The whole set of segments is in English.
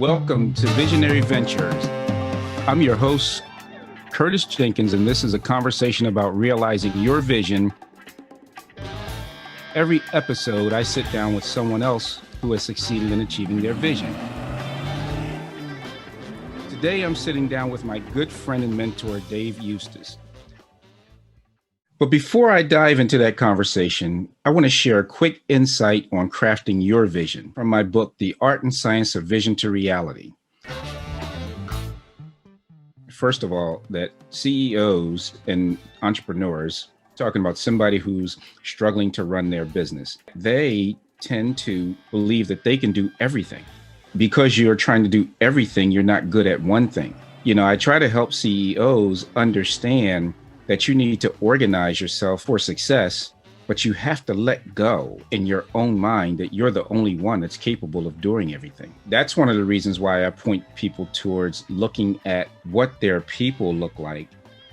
Welcome to Visionary Ventures. I'm your host, Curtis Jenkins, and this is a conversation about realizing your vision. Every episode, I sit down with someone else who has succeeded in achieving their vision. Today, I'm sitting down with my good friend and mentor, Dave Eustice. But before I dive into that conversation, I want to share a quick insight on crafting your vision from my book, The Art and Science of Vision to Reality. First of all, that CEOs and entrepreneurs, talking about somebody who's struggling to run their business, they tend to believe that they can do everything. Because you're trying to do everything, you're not good at one thing. I try to help CEOs understand that you need to organize yourself for success, but you have to let go in your own mind that you're the only one that's capable of doing everything. That's one of the reasons why I point people towards looking at what their people look like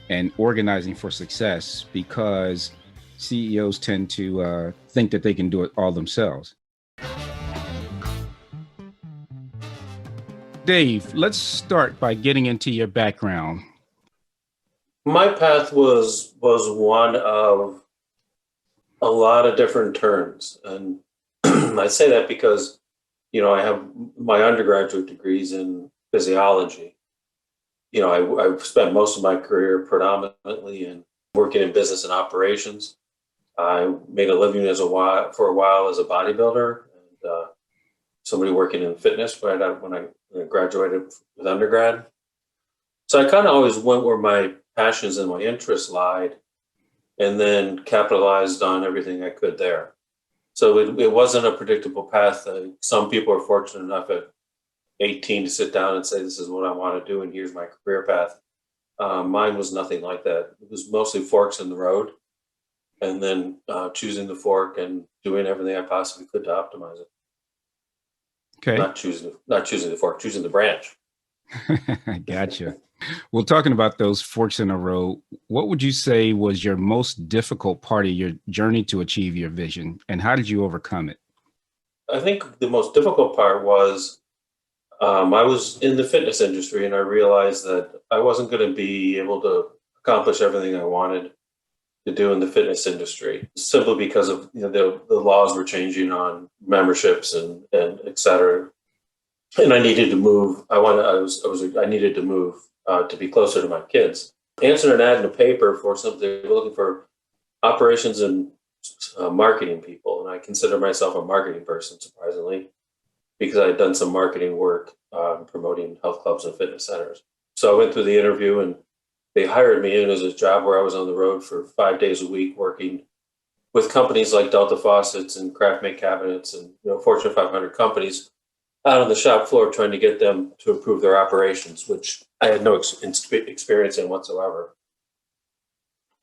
and organizing for success, because CEOs tend to think that they can do it all themselves. Dave, let's start by getting into your background. My path was one of a lot of different turns. And I say that because, I have my undergraduate degrees in physiology. I've spent most of my career predominantly in working in business and operations. I made a living for a while as a bodybuilder and somebody working in fitness when I graduated with undergrad. So I kind of always went where my passions and my interests lied, and then capitalized on everything I could there. So it wasn't a predictable path. Some people are fortunate enough at 18 to sit down and say, this is what I want to do, and here's my career path. Mine was nothing like that. It was mostly forks in the road, and then choosing the fork and doing everything I possibly could to optimize it. Okay. Not choosing the fork, choosing the branch. Gotcha. Well, talking about those forks in the road, what would you say was your most difficult part of your journey to achieve your vision, and how did you overcome it? I think the most difficult part was I was in the fitness industry, and I realized that I wasn't going to be able to accomplish everything I wanted to do in the fitness industry, simply because of the laws were changing on memberships and et cetera. And I needed to move. I needed to move to be closer to my kids. Answered an ad in the paper for something. They were looking for operations and marketing people, and I consider myself a marketing person, surprisingly, because I had done some marketing work promoting health clubs and fitness centers. So I went through the interview, and they hired me in as a job where I was on the road for 5 days a week, working with companies like Delta Faucets and Kraft Make Cabinets and Fortune 500 companies out on the shop floor, trying to get them to improve their operations, which I had no experience in whatsoever.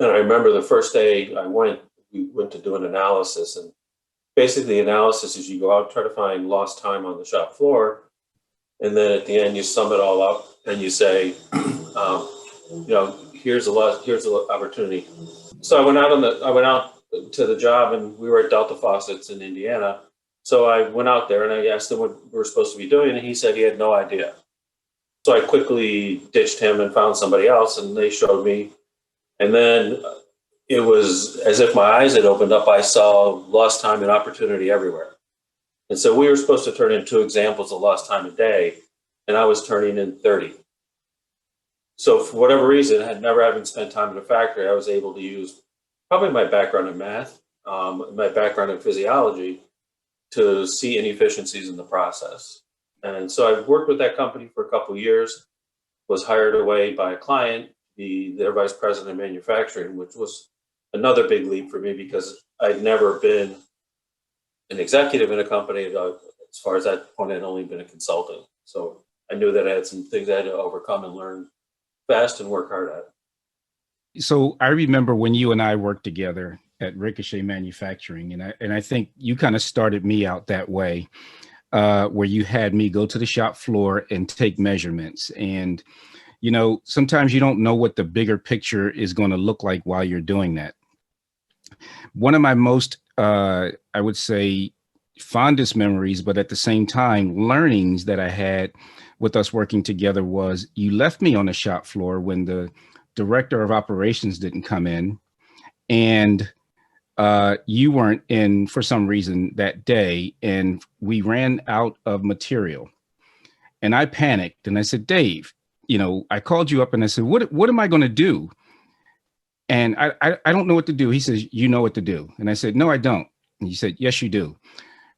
And I remember the first day we went to do an analysis, and basically the analysis is you go out, try to find lost time on the shop floor, and then at the end you sum it all up and you say, here's a opportunity. So I went out to the job, and we were at Delta Faucets in Indiana. So I went out there and I asked him what we were supposed to be doing, and he said he had no idea. So I quickly ditched him and found somebody else, and they showed me. And then it was as if my eyes had opened up. I saw lost time and opportunity everywhere. And so we were supposed to turn in 2 examples of lost time a day, and I was turning in 30. So for whatever reason, never having spent time in a factory, I was able to use probably my background in math, my background in physiology, to see inefficiencies in the process. And so I worked with that company for a couple of years, was hired away by a client, be their vice president of manufacturing, which was another big leap for me because I'd never been an executive in a company. As far as that point, I'd only been a consultant. So I knew that I had some things I had to overcome and learn fast and work hard at. So I remember when you and I worked together at Ricochet Manufacturing, and I think you kind of started me out that way, where you had me go to the shop floor and take measurements. And sometimes you don't know what the bigger picture is going to look like while you're doing that. One of my most, I would say, fondest memories, but at the same time, learnings that I had with us working together was you left me on the shop floor when the director of operations didn't come in, and you weren't in for some reason that day, and we ran out of material. And I panicked and I said, Dave, I called you up and I said, what am I going to do? And I don't know what to do. He says, you know what to do. And I said, no, I don't. And he said, yes, you do.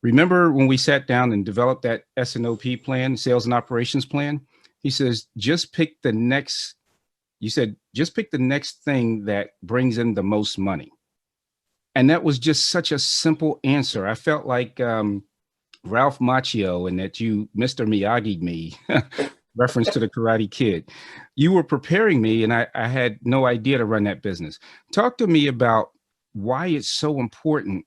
Remember when we sat down and developed that S&OP plan, sales and operations plan? He says, just pick the next thing that brings in the most money. And that was just such a simple answer. I felt like Ralph Macchio, and that you Mr. Miyagi'd me, reference to the Karate Kid. You were preparing me, and I had no idea to run that business. Talk to me about why it's so important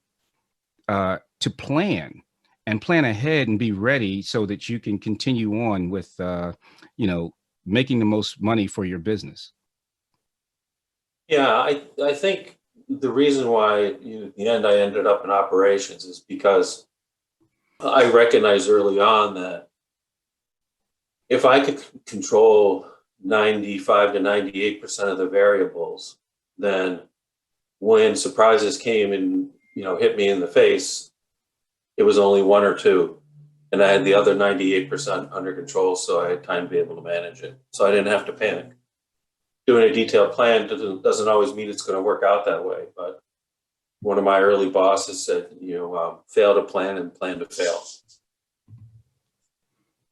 to plan and plan ahead and be ready so that you can continue on with, making the most money for your business. Yeah, I think the reason why in the end I ended up in operations is because I recognized early on that if I could control 95 to 98% of the variables, then when surprises came and hit me in the face, it was only one or two, and I had the other 98% under control, so I had time to be able to manage it. So I didn't have to panic. Doing a detailed plan doesn't always mean it's going to work out that way, but one of my early bosses said, fail to plan and plan to fail.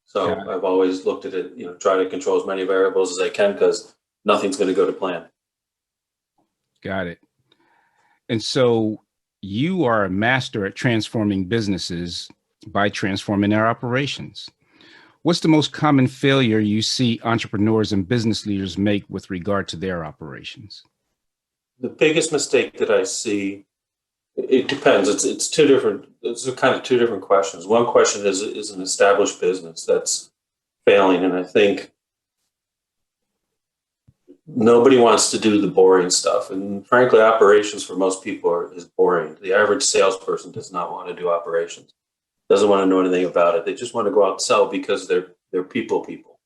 So I've always looked at it, try to control as many variables as I can because nothing's going to go to plan. Got it. And so you are a master at transforming businesses by transforming their operations. What's the most common failure you see entrepreneurs and business leaders make with regard to their operations? The biggest mistake that I see, it depends. It's two different. It's kind of two different questions. One question is an established business that's failing, and I think nobody wants to do the boring stuff. And frankly, operations for most people is boring. The average salesperson does not want to do operations. Doesn't want to know anything about it. They just want to go out and sell because they're people.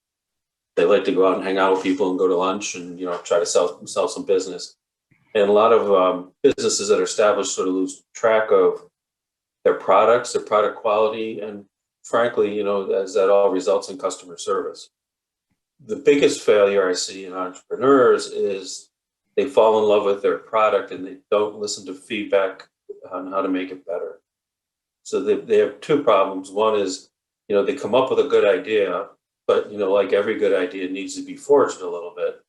They like to go out and hang out with people and go to lunch and try to sell some business. And a lot of businesses that are established sort of lose track of their products, their product quality, and frankly, as that all results in customer service. The biggest failure I see in entrepreneurs is they fall in love with their product and they don't listen to feedback on how to make it better. So they have two problems. One is, they come up with a good idea, but, like every good idea, it needs to be forged a little bit.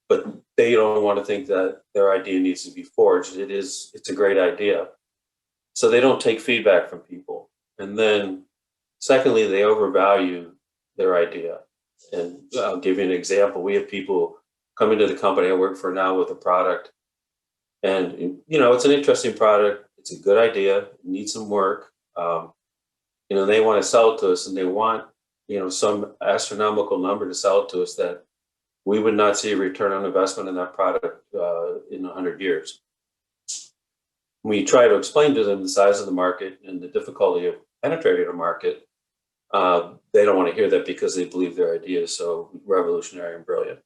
But they don't want to think that their idea needs to be forged. It's a great idea. So they don't take feedback from people. And then secondly, they overvalue their idea. And I'll give you an example. We have people come into the company I work for now with a product. And, it's an interesting product. It's a good idea. It needs some work. They want to sell it to us and they want, some astronomical number to sell it to us that we would not see a return on investment in that product in 100 years. We try to explain to them the size of the market and the difficulty of penetrating a market. They don't want to hear that because they believe their idea is so revolutionary and brilliant.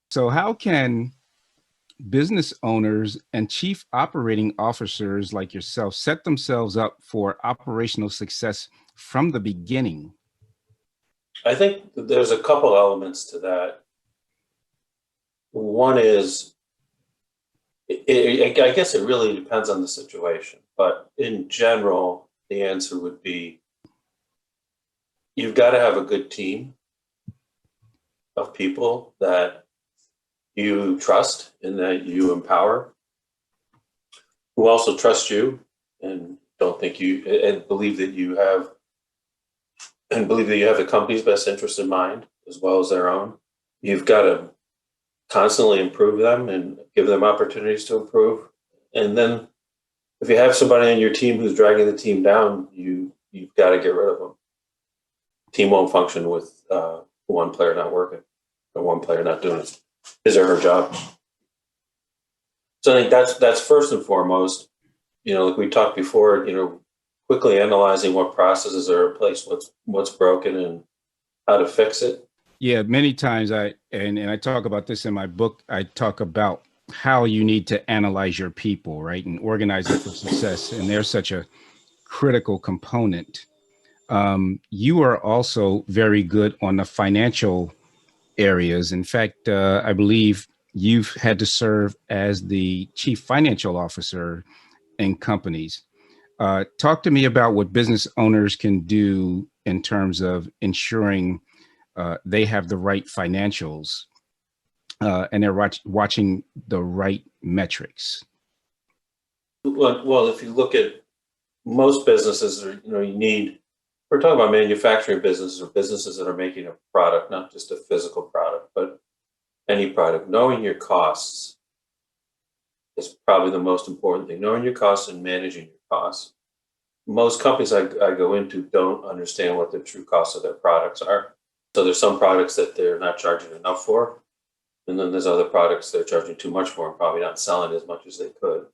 So how can business owners and chief operating officers like yourself set themselves up for operational success from the beginning? I think there's a couple elements to that. One is, I guess it really depends on the situation, but in general, the answer would be you've got to have a good team of people that you trust and that you empower, who also trust you and don't think and believe that you have the company's best interest in mind as well as their own. You've got to constantly improve them and give them opportunities to improve. And then if you have somebody on your team who's dragging the team down, you've got to get rid of them. The team won't function with one player not working or one player not doing his or her job. So I think that's first and foremost. Like we talked before, quickly analyzing what processes are in place, what's broken, and how to fix it. Yeah, many times I talk about this in my book. I talk about how you need to analyze your people, right, and organize them for success. And they're such a critical component. You are also very good on the financial areas. In fact, I believe you've had to serve as the chief financial officer in companies. Talk to me about what business owners can do in terms of ensuring they have the right financials and they're watching the right metrics. Well, if you look at most businesses, we're talking about manufacturing businesses or businesses that are making a product, not just a physical product, but any product. Knowing your costs is probably the most important thing. Knowing your costs and managing your costs. Most companies I go into don't understand what the true costs of their products are. So there's some products that they're not charging enough for, and then there's other products they're charging too much for and probably not selling as much as they could.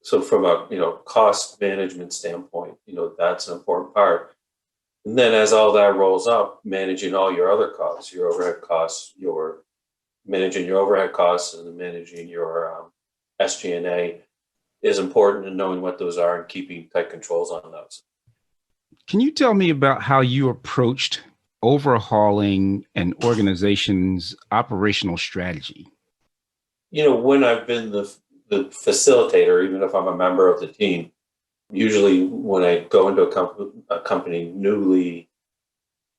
So from a cost management standpoint, that's an important part. And then as all that rolls up, managing all your other costs, your overhead costs, your managing your overhead costs and managing your SG&A is important, and knowing what those are and keeping tight controls on those. Can you tell me about how you approached overhauling an organization's operational strategy? When I've been the facilitator, even if I'm a member of the team, usually when I go into a company newly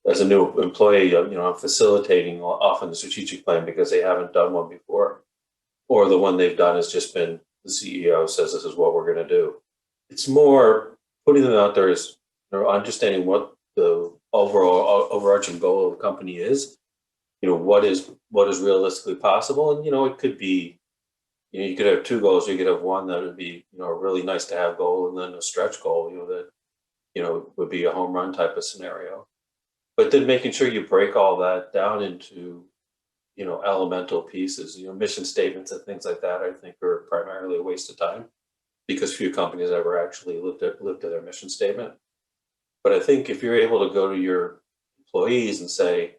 as a new employee, I'm facilitating often the strategic plan because they haven't done one before, or the one they've done has just been the CEO says this is what we're going to do. It's more putting them out there as understanding what the overall overarching goal of the company is. What is realistically possible, and it could be. You could have two goals. You could have one that would be, a really nice to have goal, and then a stretch goal, that, would be a home run type of scenario. But then making sure you break all that down into, elemental pieces, mission statements and things like that, I think are primarily a waste of time because few companies ever actually lived to their mission statement. But I think if you're able to go to your employees and say,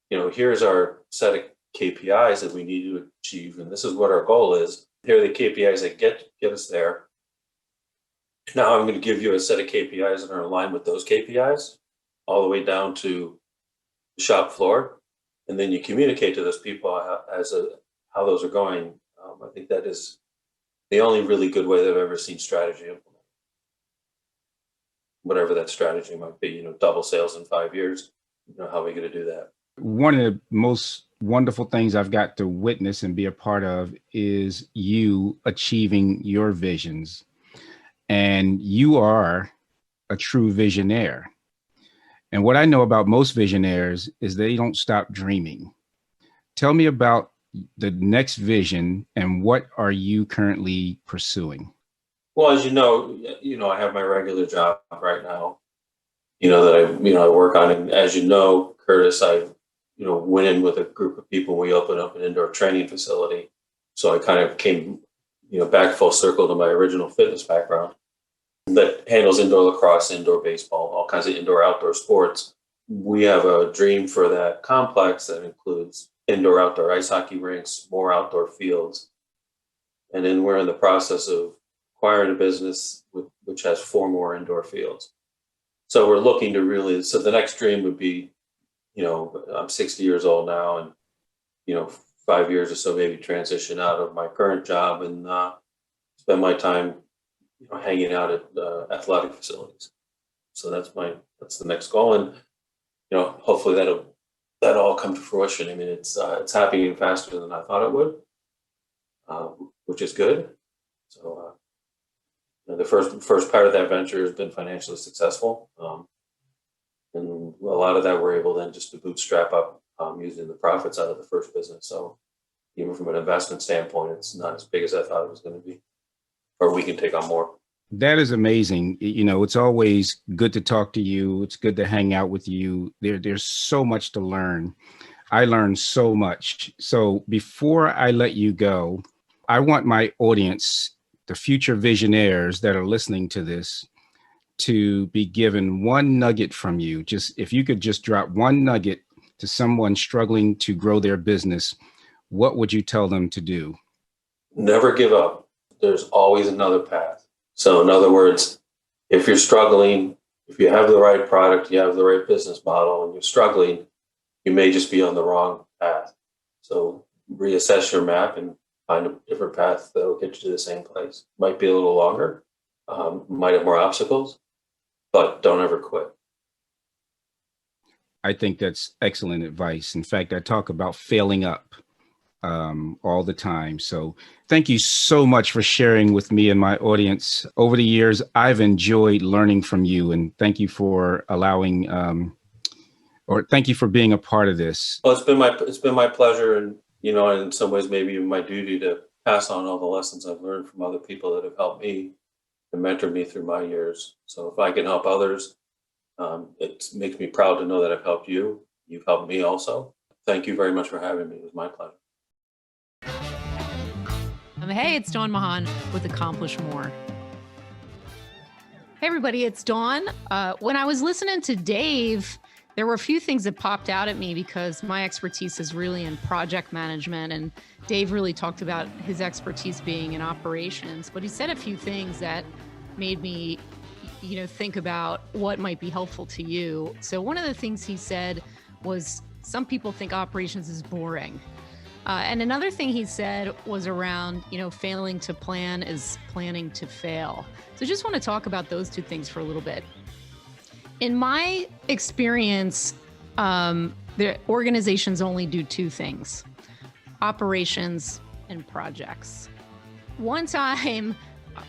here's our set of KPIs that we need to achieve, and this is what our goal is. Here are the KPIs that get us there. Now I'm going to give you a set of KPIs that are aligned with those KPIs, all the way down to the shop floor, and then you communicate to those people how those are going. I think that is the only really good way that I've ever seen strategy implemented. Whatever that strategy might be, double sales in 5 years. How are we going to do that? One of the most wonderful things I've got to witness and be a part of is you achieving your visions. And you are a true visionaire. And what I know about most visionaires is they don't stop dreaming. Tell me about the next vision and what are you currently pursuing? Well, as you know, I have my regular job right now, that I work on. And as you know, Curtis, I went in with a group of people. We opened up an indoor training facility. So I kind of came, back full circle to my original fitness background that handles indoor lacrosse, indoor baseball, all kinds of indoor outdoor sports. We have a dream for that complex that includes indoor outdoor ice hockey rinks, more outdoor fields. And then we're in the process of acquiring a business which has 4 more indoor fields. So we're looking to so the next dream would be, I'm 60 years old now, and 5 years or so maybe transition out of my current job and spend my time hanging out at athletic facilities. So that's the next goal, and hopefully that'll all come to fruition. I mean, it's happening faster than I thought it would, which is good. So the first part of that venture has been financially successful. And a lot of that we're able then just to bootstrap up using the profits out of the first business. So even from an investment standpoint, it's not as big as I thought it was going to be, or we can take on more. That is amazing. It's always good to talk to you. It's good to hang out with you. There's so much to learn. I learned so much. So before I let you go, I want my audience, the future visionaires that are listening to this, to be given one nugget from you, just if you could just drop one nugget to someone struggling to grow their business, what would you tell them to do? Never give up. There's always another path. So in other words, if you're struggling, if you have the right product, you have the right business model, and you're struggling, you may just be on the wrong path. So reassess your map and find a different path that will get you to the same place. Might be a little longer, might have more obstacles, but don't ever quit. I think that's excellent advice. In fact, I talk about failing up all the time. So thank you so much for sharing with me and my audience. Over the years, I've enjoyed learning from you, and thank you for allowing, or thank you for being a part of this. Well, it's been my pleasure, and in some ways, maybe even my duty to pass on all the lessons I've learned from other people that have helped me and mentored me through my years. So if I can help others, it makes me proud to know that I've helped you. You've helped me also. Thank you very much for having me. It was my pleasure. Hey, it's Dawn Mahan with Accomplish More. Hey, everybody, it's Dawn. When I was listening to Dave, there were a few things that popped out at me because my expertise is really in project management, and Dave really talked about his expertise being in operations, but he said a few things that made me, think about what might be helpful to you. So one of the things he said was some people think operations is boring. And another thing he said was around, failing to plan is planning to fail. So just want to talk about those two things for a little bit. In my experience, the organizations only do two things: operations and projects. One time,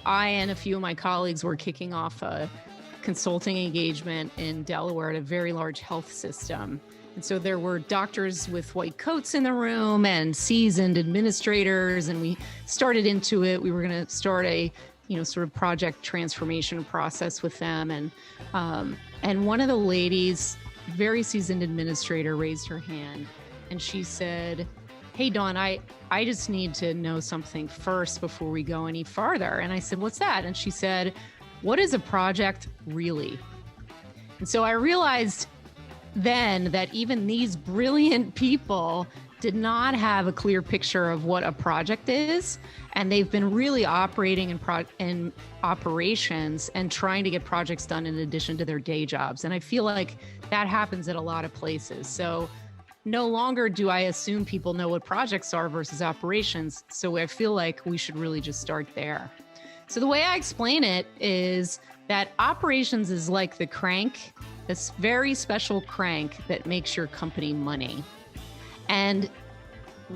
I and a few of my colleagues were kicking off a consulting engagement in Delaware at a very large health system. And so there were doctors with white coats in the room and seasoned administrators, and we started into it. We were going to start a, sort of project transformation process with them. And one of the ladies, very seasoned administrator, raised her hand, and she said, "Hey, Dawn, I just need to know something first before we go any farther." And I said, "What's that?" And she said, "What is a project really?" And so I realized then that even these brilliant people did not have a clear picture of what a project is. And they've been really operating in operations and trying to get projects done in addition to their day jobs. And I feel like that happens at a lot of places. So no longer do I assume people know what projects are versus operations. So I feel like we should really just start there. So the way I explain it is that operations is like the crank, this very special crank that makes your company money. And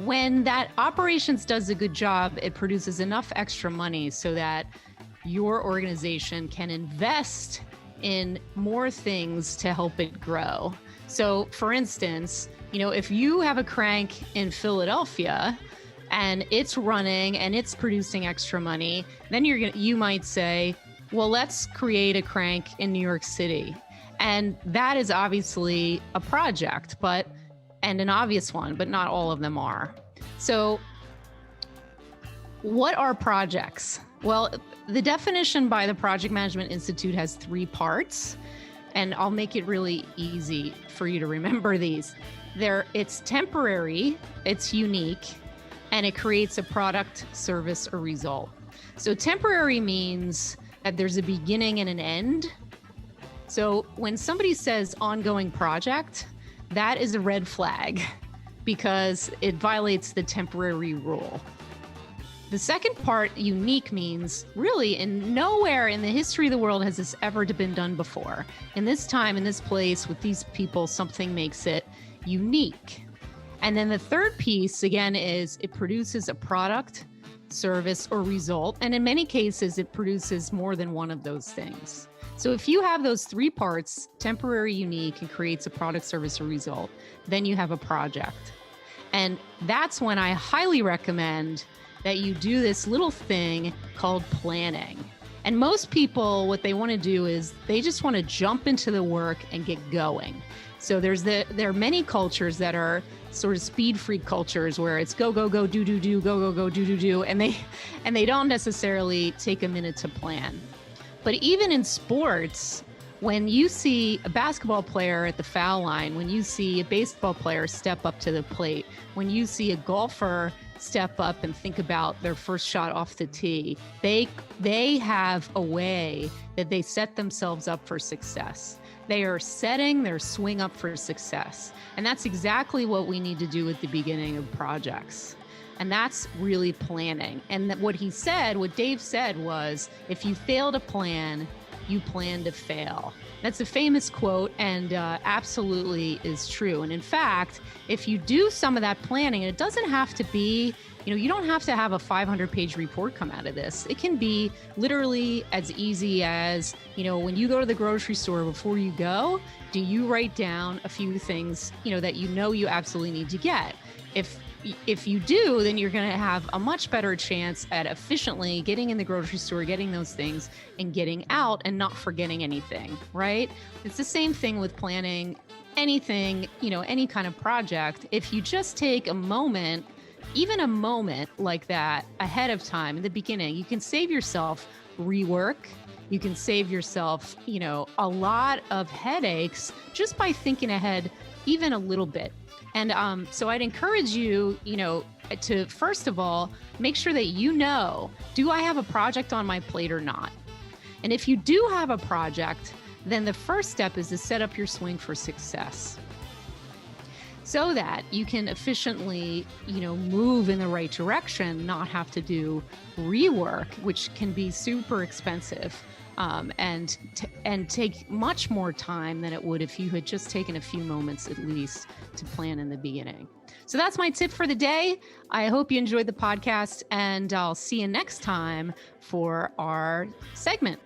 when that operations does a good job, it produces enough extra money so that your organization can invest in more things to help it grow. So for instance, if you have a crank in Philadelphia and it's running and it's producing extra money, then you might say, well, let's create a crank in New York City. And that is obviously a project, and an obvious one, but not all of them are. So what are projects? Well, the definition by the Project Management Institute has 3 parts, and I'll make it really easy for you to remember these. It's temporary, it's unique, and it creates a product, service, or result. So temporary means that there's a beginning and an end. So when somebody says ongoing project, that is a red flag because it violates the temporary rule. The second part, unique, means really in nowhere in the history of the world has this ever been done before. In this time, in this place, with these people, something makes it unique. And then the third piece, again, is it produces a product, service, or result. And in many cases, it produces more than one of those things. So if you have those 3 parts, temporary, unique, and creates a product, service, or result, then you have a project. And that's when I highly recommend that you do this little thing called planning. And most people, what they want to do is they just want to jump into the work and get going. So there are many cultures that are sort of speed freak cultures where it's go, go, go, do, do, do, go, go, go, do, do, do. And they don't necessarily take a minute to plan. But even in sports, when you see a basketball player at the foul line, when you see a baseball player step up to the plate, when you see a golfer step up and think about their first shot off the tee, they have a way that they set themselves up for success. They are setting their swing up for success. And that's exactly what we need to do at the beginning of projects. And that's really planning. And what Dave said was, if you fail to plan, you plan to fail. That's a famous quote and absolutely is true. And in fact, if you do some of that planning, it doesn't have to be, you don't have to have a 500-page report come out of this. It can be literally as easy as, when you go to the grocery store, before you go, do you write down a few things, that you absolutely need to get? If you do, then you're going to have a much better chance at efficiently getting in the grocery store, getting those things, and getting out and not forgetting anything, right? It's the same thing with planning anything, any kind of project. If you just take a moment, even a moment like that ahead of time in the beginning, you can save yourself rework. You can save yourself, a lot of headaches just by thinking ahead even a little bit. And so I'd encourage you, to first of all, make sure that do I have a project on my plate or not? And if you do have a project, then the first step is to set up your swing for success so that you can efficiently, move in the right direction, not have to do rework, which can be super expensive. And take much more time than it would if you had just taken a few moments at least to plan in the beginning. So that's my tip for the day. I hope you enjoyed the podcast, and I'll see you next time for our segment.